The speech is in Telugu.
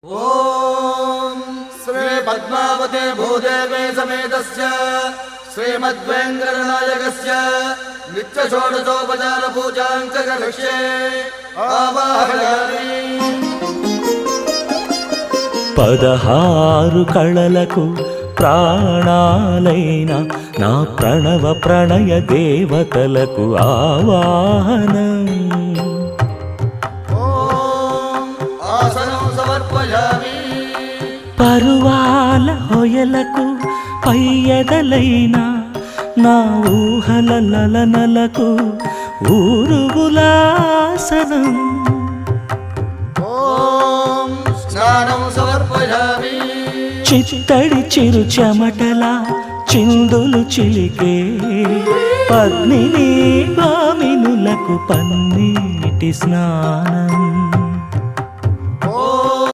ओम श्री पद्मावते भूदेवे समेतस्य श्रीमद्वेंकटनायकस्य नित्य षोडशोपचार पूजां च करिष्ये आवाहयामि। 16 కళలకు ప్రాణాలైన నా ప్రణవ ప్రణయ దేవతలకు ఆవాహనం। పరువాల హొయలకు పయ్యదలైన నా ఊహల లలనలకు ఊరుగులాసనం। చిత్తడి చిరు చెమటల చిందులు చిలికే పద్మిని భామినులకు పన్నీటి స్నానం।